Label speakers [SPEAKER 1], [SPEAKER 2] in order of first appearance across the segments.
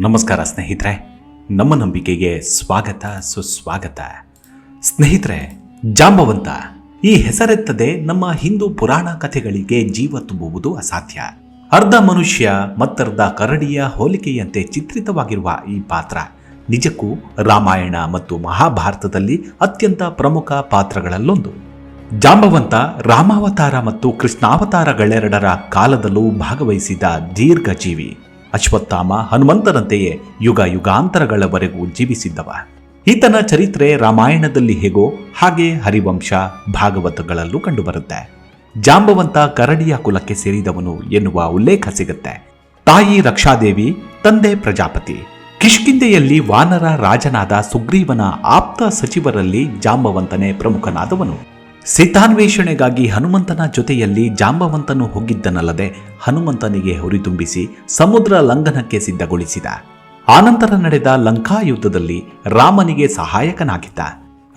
[SPEAKER 1] ನಮಸ್ಕಾರ ಸ್ನೇಹಿತರೆ, ನಮ್ಮ ನಂಬಿಕೆಗೆ ಸ್ವಾಗತ ಸುಸ್ವಾಗತ. ಸ್ನೇಹಿತರೆ, ಜಾಂಬವಂತ ಈ ಹೆಸರೆತ್ತದೆ ನಮ್ಮ ಹಿಂದೂ ಪುರಾಣ ಕಥೆಗಳಿಗೆ ಜೀವ ತುಂಬುವುದು ಅಸಾಧ್ಯ. ಅರ್ಧ ಮನುಷ್ಯ ಮತ್ತರ್ಧ ಕರಡಿಯ ಹೋಲಿಕೆಯಂತೆ ಚಿತ್ರಿತವಾಗಿರುವ ಈ ಪಾತ್ರ ನಿಜಕ್ಕೂ ರಾಮಾಯಣ ಮತ್ತು ಮಹಾಭಾರತದಲ್ಲಿ ಅತ್ಯಂತ ಪ್ರಮುಖ ಪಾತ್ರಗಳಲ್ಲೊಂದು. ಜಾಂಬವಂತ ರಾಮಾವತಾರ ಮತ್ತು ಕೃಷ್ಣಾವತಾರಗಳೆರಡರ ಕಾಲದಲ್ಲೂ ಭಾಗವಹಿಸಿದ ದೀರ್ಘ ಜೀವಿ. ಅಶ್ವತ್ಥಾಮ ಹನುಮಂತರಂತೆಯೇ ಯುಗ ಯುಗಾಂತರಗಳವರೆಗೂ ಜೀವಿಸಿದ್ದವ. ಈತನ ಚರಿತ್ರೆ ರಾಮಾಯಣದಲ್ಲಿ ಹೇಗೋ ಹಾಗೆ ಹರಿವಂಶ ಭಾಗವತಗಳಲ್ಲೂ ಕಂಡುಬರುತ್ತೆ. ಜಾಂಬವಂತ ಕರಡಿಯ ಕುಲಕ್ಕೆ ಸೇರಿದವನು ಎನ್ನುವ ಉಲ್ಲೇಖ ಸಿಗುತ್ತೆ. ತಾಯಿ ರಕ್ಷಾದೇವಿ, ತಂದೆ ಪ್ರಜಾಪತಿ. ಕಿಷ್ಕಿಂಧೆಯಲ್ಲಿ ವಾನರ ರಾಜನಾದ ಸುಗ್ರೀವನ ಆಪ್ತ ಸಚಿವರಲ್ಲಿ ಜಾಂಬವಂತನೇ ಪ್ರಮುಖನಾದವನು. ಸೀತಾನ್ವೇಷಣೆಗಾಗಿ ಹನುಮಂತನ ಜೊತೆಯಲ್ಲಿ ಜಾಂಬವಂತನು ಹೋಗಿದ್ದನಲ್ಲದೆ ಹನುಮಂತನಿಗೆ ಹುರಿದುಂಬಿಸಿ ಸಮುದ್ರ ಲಂಘನಕ್ಕೆ ಸಿದ್ಧಗೊಳಿಸಿದ. ಆನಂತರ ನಡೆದ ಲಂಕಾ ಯುದ್ಧದಲ್ಲಿ ರಾಮನಿಗೆ ಸಹಾಯಕನಾಗಿದ್ದ.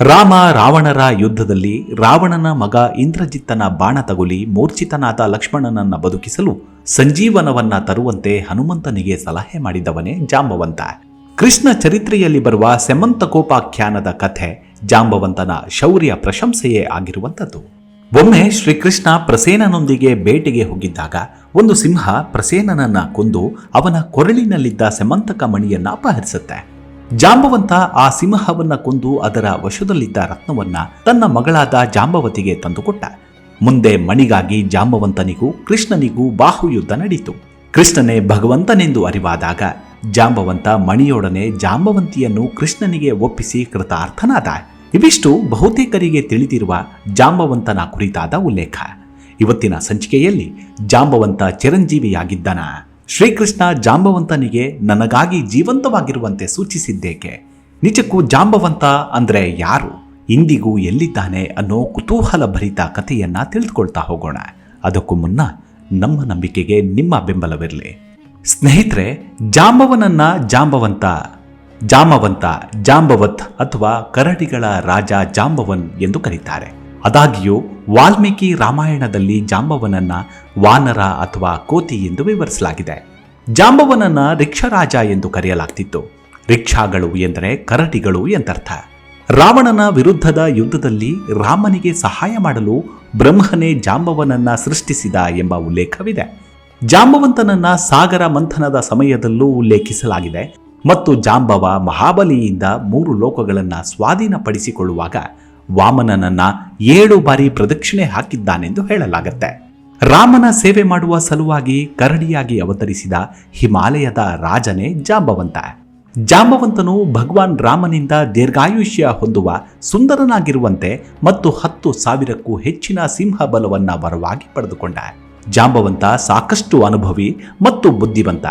[SPEAKER 1] ರಾಮ ರಾವಣರ ಯುದ್ಧದಲ್ಲಿ ರಾವಣನ ಮಗ ಇಂದ್ರಜಿತ್ತನ ಬಾಣ ತಗುಲಿ ಮೂರ್ಛಿತನಾದ ಲಕ್ಷ್ಮಣನನ್ನ ಬದುಕಿಸಲು ಸಂಜೀವನವನ್ನ ತರುವಂತೆ ಹನುಮಂತನಿಗೆ ಸಲಹೆ ಮಾಡಿದವನೇ ಜಾಂಬವಂತ. ಕೃಷ್ಣ ಚರಿತ್ರೆಯಲ್ಲಿ ಬರುವ ಸೆಮಂತಕೋಪಾಖ್ಯಾನದ ಕಥೆ ಜಾಂಬವಂತನ ಶೌರ್ಯ ಪ್ರಶಂಸೆಯೇ ಆಗಿರುವಂಥದ್ದು. ಒಮ್ಮೆ ಶ್ರೀಕೃಷ್ಣ ಪ್ರಸೇನನೊಂದಿಗೆ ಬೇಟೆಗೆ ಹೋಗಿದ್ದಾಗ ಒಂದು ಸಿಂಹ ಪ್ರಸೇನನನ್ನ ಕೊಂದು ಅವನ ಕೊರಳಿನಲ್ಲಿದ್ದ ಸೆಮಂತಕ ಮಣಿಯನ್ನ ಅಪಹರಿಸುತ್ತೆ. ಜಾಂಬವಂತ ಆ ಸಿಂಹವನ್ನ ಕೊಂದು ಅದರ ವಶದಲ್ಲಿದ್ದ ರತ್ನವನ್ನ ತನ್ನ ಮಗಳಾದ ಜಾಂಬವತಿಗೆ ತಂದುಕೊಟ್ಟ. ಮುಂದೆ ಮಣಿಗಾಗಿ ಜಾಂಬವಂತನಿಗೂ ಕೃಷ್ಣನಿಗೂ ಬಾಹುಯುದ್ಧ ನಡೆಯಿತು. ಕೃಷ್ಣನೇ ಭಗವಂತನೆಂದು ಅರಿವಾದಾಗ ಜಾಂಬವಂತ ಮಣಿಯೊಡನೆ ಜಾಂಬವಂತಿಯನ್ನು ಕೃಷ್ಣನಿಗೆ ಒಪ್ಪಿಸಿ ಕೃತಾರ್ಥನಾದ. ಇವಿಷ್ಟು ಬಹುತೇಕರಿಗೆ ತಿಳಿದಿರುವ ಜಾಂಬವಂತನ ಕುರಿತಾದ ಉಲ್ಲೇಖ. ಇವತ್ತಿನ ಸಂಚಿಕೆಯಲ್ಲಿ ಜಾಂಬವಂತ ಚಿರಂಜೀವಿಯಾಗಿದ್ದನ? ಶ್ರೀಕೃಷ್ಣ ಜಾಂಬವಂತನಿಗೆ ನನಗಾಗಿ ಜೀವಂತವಾಗಿರುವಂತೆ ಸೂಚಿಸಿದ್ದೇಕೆ? ನಿಜಕ್ಕೂ ಜಾಂಬವಂತ ಅಂದ್ರೆ ಯಾರು? ಇಂದಿಗೂ ಎಲ್ಲಿದ್ದಾನೆ ಅನ್ನೋ ಕುತೂಹಲ ಭರಿತ ಕಥೆಯನ್ನ ತಿಳಿದುಕೊಳ್ತಾ ಹೋಗೋಣ. ಅದಕ್ಕೂ ಮುನ್ನ ನಮ್ಮ ನಂಬಿಕೆಗೆ ನಿಮ್ಮ ಬೆಂಬಲವಿರಲಿ. ಸ್ನೇಹಿತರೆ, ಜಾಂಬವನನ್ನ ಜಾಂಬವತ್ ಅಥವಾ ಕರಡಿಗಳ ರಾಜ ಜಾಂಬವನ್ ಎಂದು ಕರೀತಾರೆ. ಆದಾಗ್ಯೂ ವಾಲ್ಮೀಕಿ ರಾಮಾಯಣದಲ್ಲಿ ಜಾಂಬವನನ್ನ ವಾನರ ಅಥವಾ ಕೋತಿ ಎಂದು ವಿವರಿಸಲಾಗಿದೆ. ಜಾಂಬವನನ್ನ ರಿಕ್ಷರಾಜ ಎಂದು ಕರೆಯಲಾಗ್ತಿತ್ತು. ರಿಕ್ಷಾಗಳು ಎಂದರೆ ಕರಡಿಗಳು ಎಂದರ್ಥ. ರಾವಣನ ವಿರುದ್ಧದ ಯುದ್ಧದಲ್ಲಿ ರಾಮನಿಗೆ ಸಹಾಯ ಮಾಡಲು ಬ್ರಹ್ಮನೇ ಜಾಂಬವನನ್ನ ಸೃಷ್ಟಿಸಿದ ಎಂಬ ಉಲ್ಲೇಖವಿದೆ. ಜಾಂಬವಂತನನ್ನ ಸಾಗರ ಮಂಥನದ ಸಮಯದಲ್ಲೂ ಉಲ್ಲೇಖಿಸಲಾಗಿದೆ ಮತ್ತು ಜಾಂಬವ ಮಹಾಬಲಿಯಿಂದ 3 ಲೋಕಗಳನ್ನ ಸ್ವಾಧೀನಪಡಿಸಿಕೊಳ್ಳುವಾಗ ವಾಮನನನ್ನ 7 ಬಾರಿ ಪ್ರದಕ್ಷಿಣೆ ಹಾಕಿದ್ದಾನೆಂದು ಹೇಳಲಾಗುತ್ತೆ. ರಾಮನ ಸೇವೆ ಮಾಡುವ ಸಲುವಾಗಿ ಕರಡಿಯಾಗಿ ಅವತರಿಸಿದ ಹಿಮಾಲಯದ ರಾಜನೇ ಜಾಂಬವಂತ. ಜಾಂಬವಂತನು ಭಗವಾನ್ ರಾಮನಿಂದ ದೀರ್ಘಾಯುಷ್ಯ ಹೊಂದುವ ಸುಂದರನಾಗಿರುವಂತೆ ಮತ್ತು 10,000ಕ್ಕೂ ಹೆಚ್ಚಿನ ಸಿಂಹ ಬಲವನ್ನ ವರವಾಗಿ ಪಡೆದುಕೊಂಡ. ಜಾಂಬವಂತ ಸಾಕಷ್ಟು ಅನುಭವಿ ಮತ್ತು ಬುದ್ಧಿವಂತ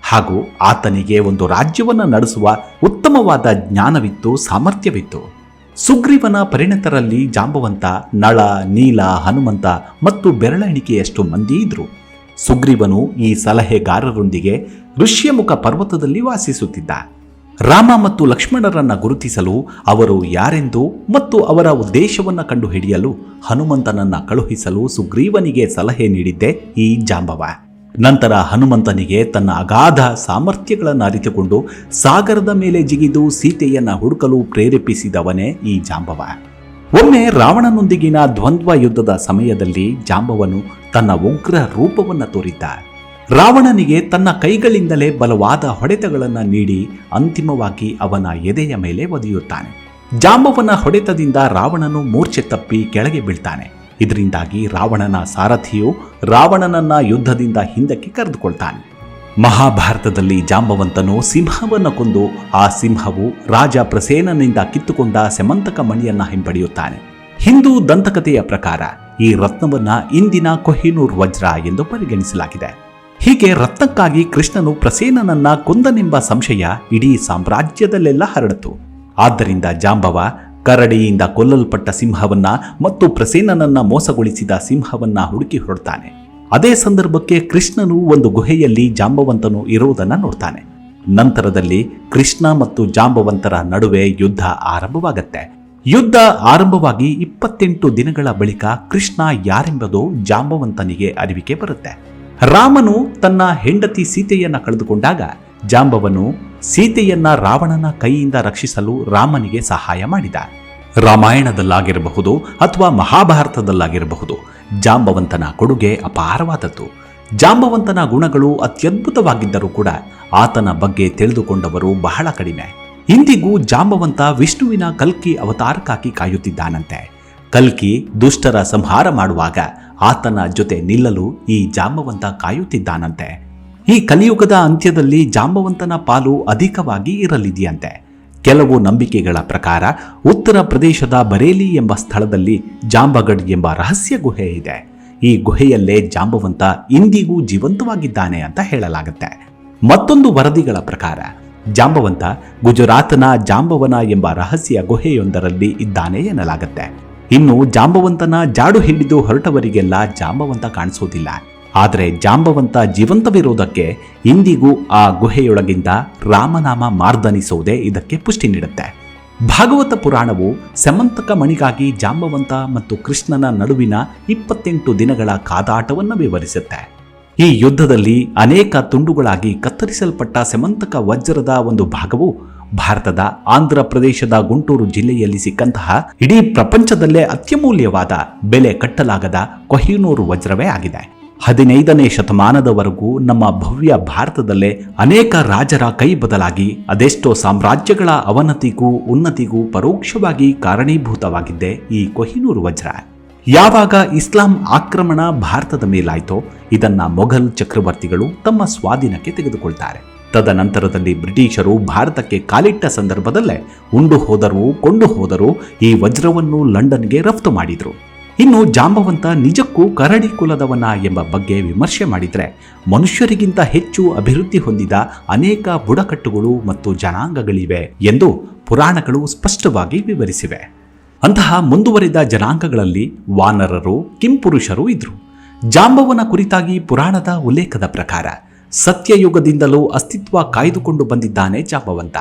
[SPEAKER 1] ಹಾಗೂ ಆತನಿಗೆ ಒಂದು ರಾಜ್ಯವನ್ನು ನಡೆಸುವ ಉತ್ತಮವಾದ ಜ್ಞಾನವಿತ್ತು, ಸಾಮರ್ಥ್ಯವಿತ್ತು. ಸುಗ್ರೀವನ ಪರಿಣತರಲ್ಲಿ ಜಾಂಬವಂತ, ನಳ, ನೀಲ, ಹನುಮಂತ ಮತ್ತು ಬೆರಳೆಣಿಕೆಯಷ್ಟು ಮಂದಿ ಇದ್ರು. ಸುಗ್ರೀವನು ಈ ಸಲಹೆಗಾರರೊಂದಿಗೆ ಋಷ್ಯಮುಖ ಪರ್ವತದಲ್ಲಿ ವಾಸಿಸುತ್ತಿದ್ದ. ರಾಮ ಮತ್ತು ಲಕ್ಷ್ಮಣರನ್ನ ಗುರುತಿಸಲು, ಅವರು ಯಾರೆಂದು ಮತ್ತು ಅವರ ಉದ್ದೇಶವನ್ನು ಕಂಡುಹಿಡಿಯಲು ಹನುಮಂತನನ್ನ ಕಳುಹಿಸಲು ಸುಗ್ರೀವನಿಗೆ ಸಲಹೆ ನೀಡಿದ್ದೇ ಈ ಜಾಂಬವ. ನಂತರ ಹನುಮಂತನಿಗೆ ತನ್ನ ಅಗಾಧ ಸಾಮರ್ಥ್ಯಗಳನ್ನು ಅರಿತುಕೊಂಡು ಸಾಗರದ ಮೇಲೆ ಜಿಗಿದು ಸೀತೆಯನ್ನ ಹುಡುಕಲು ಪ್ರೇರೇಪಿಸಿದವನೇ ಈ ಜಾಂಬವ. ಒಮ್ಮೆ ರಾವಣನೊಂದಿಗಿನ ದ್ವಂದ್ವ ಯುದ್ಧದ ಸಮಯದಲ್ಲಿ ಜಾಂಬವನು ತನ್ನ ಉಗ್ರ ರೂಪವನ್ನು ತೋರಿದ್ದ. ರಾವಣನಿಗೆ ತನ್ನ ಕೈಗಳಿಂದಲೇ ಬಲವಾದ ಹೊಡೆತಗಳನ್ನು ನೀಡಿ ಅಂತಿಮವಾಗಿ ಅವನ ಎದೆಯ ಮೇಲೆ ಒದೆಯುತ್ತಾನೆ. ಜಾಂಬವನ ಹೊಡೆತದಿಂದ ರಾವಣನು ಮೂರ್ಛೆ ತಪ್ಪಿ ಕೆಳಗೆ ಬೀಳ್ತಾನೆ. ಇದರಿಂದಾಗಿ ರಾವಣನ ಸಾರಥಿಯು ರಾವಣನನ್ನ ಯುದ್ಧದಿಂದ ಹಿಂದಕ್ಕೆ ಕರೆದುಕೊಳ್ತಾನೆ. ಮಹಾಭಾರತದಲ್ಲಿ ಜಾಂಬವಂತನು ಸಿಂಹವನ್ನು ಕೊಂದು ಆ ಸಿಂಹವು ರಾಜ ಪ್ರಸೇನನಿಂದ ಕಿತ್ತುಕೊಂಡ ಸೆಮಂತಕ ಮಣಿಯನ್ನ ಹಿಂಪಡೆಯುತ್ತಾನೆ. ಹಿಂದೂ ದಂತಕಥೆಯ ಪ್ರಕಾರ ಈ ರತ್ನವನ್ನ ಇಂದಿನ ಕೊಹಿನೂರ್ ವಜ್ರ ಎಂದು ಪರಿಗಣಿಸಲಾಗಿದೆ. ಹೀಗೆ ರತ್ನಕ್ಕಾಗಿ ಕೃಷ್ಣನು ಪ್ರಸೇನನನ್ನ ಕೊಂದನೆಂಬ ಸಂಶಯ ಇಡೀ ಸಾಮ್ರಾಜ್ಯದಲ್ಲೆಲ್ಲ ಹರಡಿತು. ಆದ್ದರಿಂದ ಜಾಂಬವ ಕರಡಿಯಿಂದ ಕೊಲ್ಲಲ್ಪಟ್ಟ ಸಿಂಹವನ್ನ ಮತ್ತು ಪ್ರಸೇನನನ್ನ ಮೋಸಗೊಳಿಸಿದ ಸಿಂಹವನ್ನ ಹುಡುಕಿ ಹೊರಡ್ತಾನೆ. ಅದೇ ಸಂದರ್ಭಕ್ಕೆ ಕೃಷ್ಣನು ಒಂದು ಗುಹೆಯಲ್ಲಿ ಜಾಂಬವಂತನು ಇರುವುದನ್ನು ನೋಡ್ತಾನೆ. ನಂತರದಲ್ಲಿ ಕೃಷ್ಣ ಮತ್ತು ಜಾಂಬವಂತರ ನಡುವೆ ಯುದ್ಧ ಆರಂಭವಾಗತ್ತೆ. ಯುದ್ಧ ಆರಂಭವಾಗಿ 28 ದಿನಗಳ ಬಳಿಕ ಕೃಷ್ಣ ಯಾರೆಂಬುದು ಜಾಂಬವಂತನಿಗೆ ಅರಿವಿಗೆ ಬರುತ್ತೆ. ರಾಮನು ತನ್ನ ಹೆಂಡತಿ ಸೀತೆಯನ್ನ ಕಳೆದುಕೊಂಡಾಗ ಜಾಂಬವನು ಸೀತೆಯನ್ನ ರಾವಣನ ಕೈಯಿಂದ ರಕ್ಷಿಸಲು ರಾಮನಿಗೆ ಸಹಾಯ ಮಾಡಿದ. ರಾಮಾಯಣದಲ್ಲಾಗಿರಬಹುದು ಅಥವಾ ಮಹಾಭಾರತದಲ್ಲಾಗಿರಬಹುದು, ಜಾಂಬವಂತನ ಕೊಡುಗೆ ಅಪಾರವಾದದ್ದು. ಜಾಂಬವಂತನ ಗುಣಗಳು ಅತ್ಯದ್ಭುತವಾಗಿದ್ದರೂ ಕೂಡ ಆತನ ಬಗ್ಗೆ ತಿಳಿದುಕೊಂಡವರು ಬಹಳ ಕಡಿಮೆ. ಇಂದಿಗೂ ಜಾಂಬವಂತ ವಿಷ್ಣುವಿನ ಕಲ್ಕಿ ಅವತಾರಕ್ಕಾಗಿ ಕಾಯುತ್ತಿದ್ದಾನಂತೆ. ಕಲ್ಕಿ ದುಷ್ಟರ ಸಂಹಾರ ಮಾಡುವಾಗ ಆತನ ಜೊತೆ ನಿಲ್ಲಲು ಈ ಜಾಂಬವಂತ ಕಾಯುತ್ತಿದ್ದಾನಂತೆ. ಈ ಕಲಿಯುಗದ ಅಂತ್ಯದಲ್ಲಿ ಜಾಂಬವಂತನ ಪಾಲು ಅಧಿಕವಾಗಿ ಇರಲಿದೆಯಂತೆ. ಕೆಲವು ನಂಬಿಕೆಗಳ ಪ್ರಕಾರ ಉತ್ತರ ಪ್ರದೇಶದ ಬರೇಲಿ ಎಂಬ ಸ್ಥಳದಲ್ಲಿ ಜಾಂಬಗಢ್ ಎಂಬ ರಹಸ್ಯ ಗುಹೆ ಇದೆ. ಈ ಗುಹೆಯಲ್ಲೇ ಜಾಂಬವಂತ ಇಂದಿಗೂ ಜೀವಂತವಾಗಿದ್ದಾನೆ ಅಂತ ಹೇಳಲಾಗುತ್ತೆ. ಮತ್ತೊಂದು ವರದಿಗಳ ಪ್ರಕಾರ ಜಾಂಬವಂತ ಗುಜರಾತ್ನ ಜಾಂಬವನ ಎಂಬ ರಹಸ್ಯ ಗುಹೆಯೊಂದರಲ್ಲಿ ಇದ್ದಾನೆ ಎನ್ನಲಾಗುತ್ತೆ. ಇನ್ನು ಜಾಂಬವಂತನ ಜಾಡು ಹಿಡಿದು ಹೊರಟವರಿಗೆಲ್ಲ ಜಾಂಬವಂತ ಕಾಣಿಸೋದಿಲ್ಲ. ಆದರೆ ಜಾಂಬವಂತ ಜೀವಂತವಿರುವುದಕ್ಕೆ ಇಂದಿಗೂ ಆ ಗುಹೆಯೊಳಗಿಂದ ರಾಮನಾಮ ಮಾರ್ದನಿಸುವುದೇ ಇದಕ್ಕೆ ಪುಷ್ಟಿ ನೀಡುತ್ತೆ. ಭಾಗವತ ಪುರಾಣವು ಸಮಂತಕ ಮಣಿಗಾಗಿ ಜಾಂಬವಂತ ಮತ್ತು ಕೃಷ್ಣನ ನಡುವಿನ 28 ದಿನಗಳ ಕಾದಾಟವನ್ನು ವಿವರಿಸುತ್ತೆ. ಈ ಯುದ್ಧದಲ್ಲಿ ಅನೇಕ ತುಂಡುಗಳಾಗಿ ಕತ್ತರಿಸಲ್ಪಟ್ಟ ಸಮಂತಕ ವಜ್ರದ ಒಂದು ಭಾಗವು ಭಾರತದ ಆಂಧ್ರ ಪ್ರದೇಶದ ಗುಂಟೂರು ಜಿಲ್ಲೆಯಲ್ಲಿ ಸಿಕ್ಕಂತಹ ಇಡೀ ಪ್ರಪಂಚದಲ್ಲೇ ಅತ್ಯಮೂಲ್ಯವಾದ ಬೆಲೆ ಕಟ್ಟಲಾಗದ ಕೊಹಿನೂರು ವಜ್ರವೇ ಆಗಿದೆ. 15ನೇ ಶತಮಾನದವರೆಗೂ ನಮ್ಮ ಭವ್ಯ ಭಾರತದಲ್ಲೇ ಅನೇಕ ರಾಜರ ಕೈ ಬದಲಾಗಿ ಅದೆಷ್ಟೋ ಸಾಮ್ರಾಜ್ಯಗಳ ಅವನತಿಗೂ ಉನ್ನತಿಗೂ ಪರೋಕ್ಷವಾಗಿ ಕಾರಣೀಭೂತವಾಗಿದ್ದೆ ಈ ಕೊಹಿನೂರು ವಜ್ರ. ಯಾವಾಗ ಇಸ್ಲಾಂ ಆಕ್ರಮಣ ಭಾರತದ ಮೇಲಾಯಿತೋ ಇದನ್ನ ಮೊಘಲ್ ಚಕ್ರವರ್ತಿಗಳು ತಮ್ಮ ಸ್ವಾಧೀನಕ್ಕೆ ತೆಗೆದುಕೊಳ್ತಾರೆ. ತದನಂತರದಲ್ಲಿ ಬ್ರಿಟಿಷರು ಭಾರತಕ್ಕೆ ಕಾಲಿಟ್ಟ ಸಂದರ್ಭದಲ್ಲೇ ಉಂಡು ಹೋದರೂ ಕೊಂಡು ಹೋದರೂ ಈ ವಜ್ರವನ್ನು ಲಂಡನ್ಗೆ ರಫ್ತು ಮಾಡಿದ್ರು. ಇನ್ನು ಜಾಂಬವಂತ ನಿಜಕ್ಕೂ ಕರಡಿ ಕುಲದವನ ಎಂಬ ಬಗ್ಗೆ ವಿಮರ್ಶೆ ಮಾಡಿದರೆ ಮನುಷ್ಯರಿಗಿಂತ ಹೆಚ್ಚು ಅಭಿವೃದ್ಧಿ ಹೊಂದಿದ ಅನೇಕ ಬುಡಕಟ್ಟುಗಳು ಮತ್ತು ಜನಾಂಗಗಳಿವೆ ಎಂದು ಪುರಾಣಗಳು ಸ್ಪಷ್ಟವಾಗಿ ವಿವರಿಸಿವೆ. ಅಂತಹ ಮುಂದುವರಿದ ಜನಾಂಗಗಳಲ್ಲಿ ವಾನರರು, ಕಿಂಪುರುಷರು ಇದ್ರು. ಜಾಂಬವನ ಕುರಿತಾಗಿ ಪುರಾಣದ ಉಲ್ಲೇಖದ ಪ್ರಕಾರ ಸತ್ಯಯುಗದಿಂದಲೂ ಅಸ್ತಿತ್ವ ಕಾಯ್ದುಕೊಂಡು ಬಂದಿದ್ದಾನೆ ಜಾಂಬವಂತ.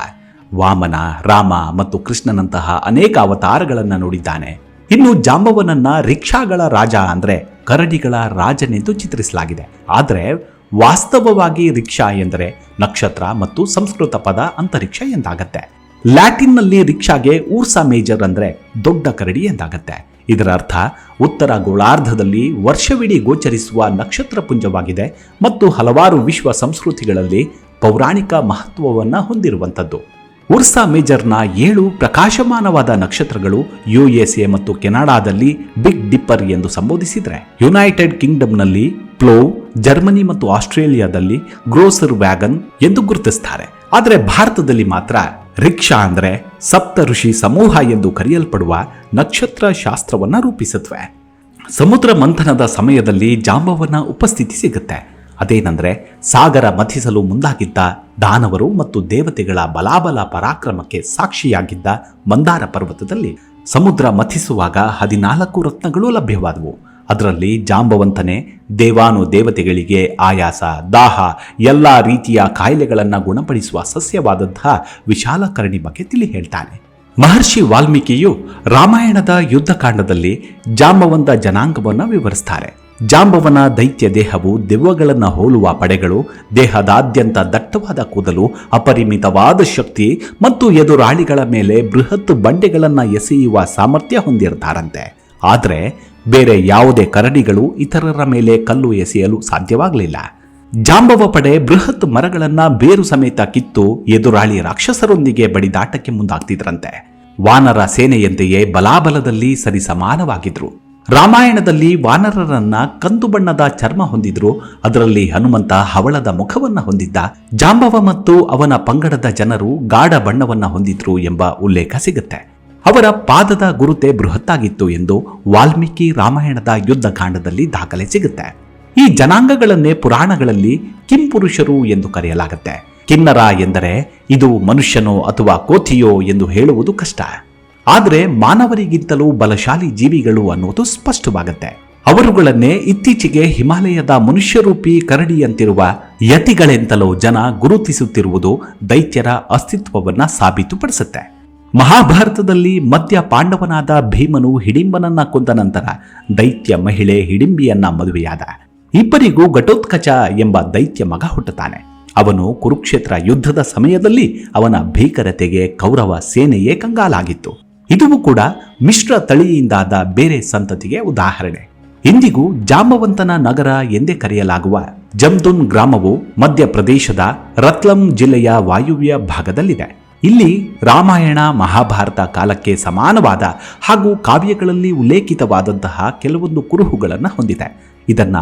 [SPEAKER 1] ವಾಮನ, ರಾಮ ಮತ್ತು ಕೃಷ್ಣನಂತಹ ಅನೇಕ ಅವತಾರಗಳನ್ನು ನೋಡಿದ್ದಾನೆ. ಇನ್ನು ಜಾಂಬವನನ್ನ ರಿಕ್ಷಾಗಳ ರಾಜ ಅಂದ್ರೆ ಕರಡಿಗಳ ರಾಜನೆಂದು ಚಿತ್ರಿಸಲಾಗಿದೆ. ಆದರೆ ವಾಸ್ತವವಾಗಿ ರಿಕ್ಷಾ ಎಂದರೆ ನಕ್ಷತ್ರ ಮತ್ತು ಸಂಸ್ಕೃತ ಪದ ಅಂತರಿಕ್ಷ ಎಂದಾಗತ್ತೆ. ಲ್ಯಾಟಿನ್ನಲ್ಲಿ ರಿಕ್ಷಾಗೆ ಊರ್ಸಾ ಮೇಜರ್ ಅಂದ್ರೆ ದೊಡ್ಡ ಕರಡಿ ಎಂದಾಗತ್ತೆ. ಇದರ ಅರ್ಥ ಉತ್ತರ ಗೋಳಾರ್ಧದಲ್ಲಿ ವರ್ಷವಿಡೀ ಗೋಚರಿಸುವ ನಕ್ಷತ್ರ ಪುಂಜವಾಗಿದೆ ಮತ್ತು ಹಲವಾರು ವಿಶ್ವ ಸಂಸ್ಕೃತಿಗಳಲ್ಲಿ ಪೌರಾಣಿಕ ಮಹತ್ವವನ್ನು ಹೊಂದಿರುವಂಥದ್ದು. ಉರ್ಸಾ ಮೇಜರ್ನ 7 ಪ್ರಕಾಶಮಾನವಾದ ನಕ್ಷತ್ರಗಳು USA ಮತ್ತು ಕೆನಡಾದಲ್ಲಿ ಬಿಗ್ ಡಿಪ್ಪರ್ ಎಂದು ಸಂಬೋಧಿಸಿದರೆ, ಯುನೈಟೆಡ್ ಕಿಂಗ್ಡಮ್ನಲ್ಲಿ ಪ್ಲೋವ್, ಜರ್ಮನಿ ಮತ್ತು ಆಸ್ಟ್ರೇಲಿಯಾದಲ್ಲಿ ಗ್ರೋಸರ್ ವ್ಯಾಗನ್ ಎಂದು ಗುರುತಿಸ್ತಾರೆ. ಆದರೆ ಭಾರತದಲ್ಲಿ ಮಾತ್ರ ರಿಕ್ಷಾ ಅಂದರೆ ಸಪ್ತ ಋಷಿ ಸಮೂಹ ಎಂದು ಕರೆಯಲ್ಪಡುವ ನಕ್ಷತ್ರ ಶಾಸ್ತ್ರವನ್ನು ರೂಪಿಸುತ್ತವೆ. ಸಮುದ್ರ ಮಂಥನದ ಸಮಯದಲ್ಲಿ ಜಾಂಬವನ ಉಪಸ್ಥಿತಿ ಸಿಗುತ್ತೆ. ಅದೇನೆಂದರೆ ಸಾಗರ ಮಥಿಸಲು ಮುಂದಾಗಿದ್ದ ದಾನವರು ಮತ್ತು ದೇವತೆಗಳ ಬಲಾಬಲ ಪರಾಕ್ರಮಕ್ಕೆ ಸಾಕ್ಷಿಯಾಗಿದ್ದ ಮಂದಾರ ಪರ್ವತದಲ್ಲಿ ಸಮುದ್ರ ಮಥಿಸುವಾಗ 14 ರತ್ನಗಳು ಲಭ್ಯವಾದವು. ಅದರಲ್ಲಿ ಜಾಂಬವಂತನೇ ದೇವಾನು ದೇವತೆಗಳಿಗೆ ಆಯಾಸ, ದಾಹ, ಎಲ್ಲ ರೀತಿಯ ಕಾಯಿಲೆಗಳನ್ನು ಗುಣಪಡಿಸುವ ಸಸ್ಯವಾದಂತಹ ವಿಶಾಲಕರ್ಣಿ ಬಗ್ಗೆ ತಿಳಿ ಹೇಳ್ತಾನೆ. ಮಹರ್ಷಿ ವಾಲ್ಮೀಕಿಯು ರಾಮಾಯಣದ ಯುದ್ಧಕಾಂಡದಲ್ಲಿ ಜಾಂಬವಂತ ಜನಾಂಗವನ್ನು ವಿವರಿಸ್ತಾರೆ. ಜಾಂಬವನ ದೈತ್ಯ ದೇಹವು ದೆವ್ವಗಳನ್ನು ಹೋಲುವ ಪಡೆಗಳು, ದೇಹದಾದ್ಯಂತ ದಟ್ಟವಾದ ಕೂದಲು, ಅಪರಿಮಿತವಾದ ಶಕ್ತಿ ಮತ್ತು ಎದುರಾಳಿಗಳ ಮೇಲೆ ಬೃಹತ್ ಬಂಡೆಗಳನ್ನು ಎಸೆಯುವ ಸಾಮರ್ಥ್ಯ ಹೊಂದಿರ್ತಾರಂತೆ. ಆದರೆ ಬೇರೆ ಯಾವುದೇ ಕರಡಿಗಳು ಇತರರ ಮೇಲೆ ಕಲ್ಲು ಎಸೆಯಲು ಸಾಧ್ಯವಾಗಲಿಲ್ಲ. ಜಾಂಬವ ಪಡೆ ಬೃಹತ್ ಮರಗಳನ್ನ ಬೇರು ಸಮೇತ ಕಿತ್ತು ಎದುರಾಳಿ ರಾಕ್ಷಸರೊಂದಿಗೆ ಬಡಿದಾಟಕ್ಕೆ ಮುಂದಾಗ್ತಿದ್ರಂತೆ. ವಾನರ ಸೇನೆಯಂತೆಯೇ ಬಲಾಬಲದಲ್ಲಿ ಸರಿಸಮಾನವಾಗಿದ್ರು. ರಾಮಾಯಣದಲ್ಲಿ ವಾನರರನ್ನ ಕಂದು ಬಣ್ಣದ ಚರ್ಮ ಹೊಂದಿದ್ರು. ಅದರಲ್ಲಿ ಹನುಮಂತ ಹವಳದ ಮುಖವನ್ನ ಹೊಂದಿದ್ದ. ಜಾಂಬವ ಮತ್ತು ಅವನ ಪಂಗಡದ ಜನರು ಗಾಢ ಬಣ್ಣವನ್ನ ಹೊಂದಿದ್ರು ಎಂಬ ಉಲ್ಲೇಖ ಸಿಗುತ್ತೆ. ಅವರ ಪಾದದ ಗುರುತೆ ಬೃಹತ್ತಾಗಿತ್ತು ಎಂದು ವಾಲ್ಮೀಕಿ ರಾಮಾಯಣದ ಯುದ್ಧಕಾಂಡದಲ್ಲಿ ದಾಖಲೆ ಸಿಗುತ್ತೆ. ಈ ಜನಾಂಗಗಳನ್ನೇ ಪುರಾಣಗಳಲ್ಲಿ ಕಿಂಪುರುಷರು ಎಂದು ಕರೆಯಲಾಗುತ್ತೆ. ಕಿನ್ನರ ಎಂದರೆ ಇದು ಮನುಷ್ಯನೋ ಅಥವಾ ಕೋತಿಯೋ ಎಂದು ಹೇಳುವುದು ಕಷ್ಟ. ಆದರೆ ಮಾನವರಿಗಿಂತಲೂ ಬಲಶಾಲಿ ಜೀವಿಗಳು ಅನ್ನೋದು ಸ್ಪಷ್ಟವಾಗುತ್ತೆ. ಅವರುಗಳನ್ನೇ ಇತ್ತೀಚೆಗೆ ಹಿಮಾಲಯದ ಮನುಷ್ಯರೂಪಿ ಕರಡಿಯಂತಿರುವ ಯತಿಗಳೆಂತಲೂ ಜನ ಗುರುತಿಸುತ್ತಿರುವುದು ದೈತ್ಯರ ಅಸ್ತಿತ್ವವನ್ನ ಸಾಬೀತುಪಡಿಸುತ್ತೆ. ಮಹಾಭಾರತದಲ್ಲಿ ಮಧ್ಯ ಪಾಂಡವನಾದ ಭೀಮನು ಹಿಡಿಂಬನನ್ನ ಕೊಂದ ನಂತರ ದೈತ್ಯ ಮಹಿಳೆ ಹಿಡಿಂಬಿಯನ್ನ ಮದುವೆಯಾದ. ಇಬ್ಬರಿಗೂ ಘಟೋತ್ಕಚ ಎಂಬ ದೈತ್ಯ ಮಗ ಹುಟ್ಟುತ್ತಾನೆ. ಅವನು ಕುರುಕ್ಷೇತ್ರ ಯುದ್ಧದ ಸಮಯದಲ್ಲಿ ಅವನ ಭೀಕರತೆಗೆ ಕೌರವ ಸೇನೆಯೇ ಕಂಗಾಲಾಗಿತ್ತು. ಇದೂ ಕೂಡ ಮಿಶ್ರ ತಳಿಯಿಂದಾದ ಬೇರೆ ಸಂತತಿಗೆ ಉದಾಹರಣೆ. ಇಂದಿಗೂ ಜಾಂಬವಂತನ ನಗರ ಎಂದೇ ಕರೆಯಲಾಗುವ ಜಮ್ದುನ್ ಗ್ರಾಮವು ಮಧ್ಯಪ್ರದೇಶದ ರತ್ಲಂ ಜಿಲ್ಲೆಯ ವಾಯುವ್ಯ ಭಾಗದಲ್ಲಿದೆ. ಇಲ್ಲಿ ರಾಮಾಯಣ ಮಹಾಭಾರತ ಕಾಲಕ್ಕೆ ಸಮಾನವಾದ ಹಾಗೂ ಕಾವ್ಯಗಳಲ್ಲಿ ಉಲ್ಲೇಖಿತವಾದಂತಹ ಕೆಲವೊಂದು ಕುರುಹುಗಳನ್ನು ಹೊಂದಿದೆ. ಇದನ್ನ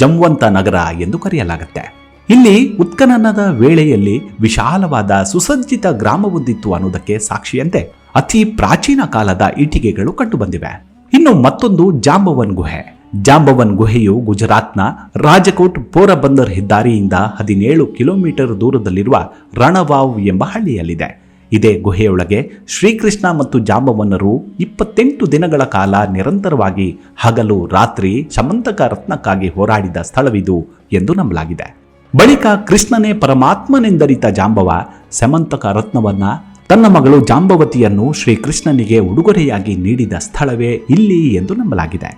[SPEAKER 1] ಜಂವಂತ ನಗರ ಎಂದು ಕರೆಯಲಾಗುತ್ತೆ. ಇಲ್ಲಿ ಉತ್ಖನನದ ವೇಳೆಯಲ್ಲಿ ವಿಶಾಲವಾದ ಸುಸಜ್ಜಿತ ಗ್ರಾಮವೊಂದಿತ್ತು ಅನ್ನೋದಕ್ಕೆ ಸಾಕ್ಷಿಯಂತೆ ಅತಿ ಪ್ರಾಚೀನ ಕಾಲದ ಇಟ್ಟಿಗೆಗಳು ಕಂಡುಬಂದಿವೆ. ಇನ್ನು ಮತ್ತೊಂದು ಜಾಂಬವನ್ ಗುಹೆ. ಜಾಂಬವನ್ ಗುಹೆಯು ಗುಜರಾತ್ನ ರಾಜಕೋಟ್ ಪೋರಬಂದರ್ ಹೆದ್ದಾರಿಯಿಂದ 17 ಕಿಲೋಮೀಟರ್ ದೂರದಲ್ಲಿರುವ ರಣವಾವ್ ಎಂಬ ಹಳ್ಳಿಯಲ್ಲಿದೆ. ಇದೇ ಗುಹೆಯೊಳಗೆ ಶ್ರೀಕೃಷ್ಣ ಮತ್ತು ಜಾಂಬವನ್ನರು 28 ದಿನಗಳ ಕಾಲ ನಿರಂತರವಾಗಿ ಹಗಲು ರಾತ್ರಿ ಸಮಂತಕ ರತ್ನಕ್ಕಾಗಿ ಹೋರಾಡಿದ ಸ್ಥಳವಿದು ಎಂದು ನಂಬಲಾಗಿದೆ. ಬಳಿಕ ಕೃಷ್ಣನೇ ಪರಮಾತ್ಮನೆಂದರಿತ ಜಾಂಬವ ಸಮಂತಕ ರತ್ನವನ್ನ ತನ್ನ ಮಗಳು ಜಾಂಬವತಿಯನ್ನು ಶ್ರೀಕೃಷ್ಣನಿಗೆ ಉಡುಗೊರೆಯಾಗಿ ನೀಡಿದ ಸ್ಥಳವೇ ಇಲ್ಲಿ ಎಂದು ನಂಬಲಾಗಿದೆ.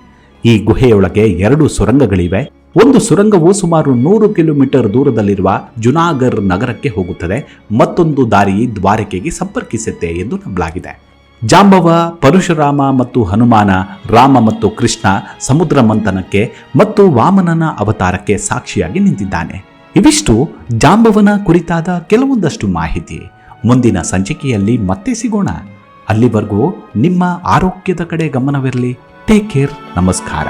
[SPEAKER 1] ಈ ಗುಹೆಯೊಳಗೆ 2 ಸುರಂಗಗಳಿವೆ. ಒಂದು ಸುರಂಗವು ಸುಮಾರು 100 ಕಿಲೋಮೀಟರ್ ದೂರದಲ್ಲಿರುವ ಜುನಾಗರ್ ನಗರಕ್ಕೆ ಹೋಗುತ್ತದೆ. ಮತ್ತೊಂದು ದಾರಿ ದ್ವಾರಕೆಗೆ ಸಂಪರ್ಕಿಸುತ್ತೆ ಎಂದು ನಂಬಲಾಗಿದೆ. ಜಾಂಬವ, ಪರಶುರಾಮ ಮತ್ತು ಹನುಮಾನ, ರಾಮ ಮತ್ತು ಕೃಷ್ಣ ಸಮುದ್ರ ಮಂಥನಕ್ಕೆ ಮತ್ತು ವಾಮನನ ಅವತಾರಕ್ಕೆ ಸಾಕ್ಷಿಯಾಗಿ ನಿಂತಿದ್ದಾನೆ. ಇವಿಷ್ಟು ಜಾಂಬವನ ಕುರಿತಾದ ಕೆಲವೊಂದಷ್ಟು ಮಾಹಿತಿ. ಮುಂದಿನ ಸಂಚಿಕೆಯಲ್ಲಿ ಮತ್ತೆ ಸಿಗೋಣ. ಅಲ್ಲಿವರೆಗೂ ನಿಮ್ಮ ಆರೋಗ್ಯದ ಕಡೆ ಗಮನವಿರಲಿ. Take care. ನಮಸ್ಕಾರ.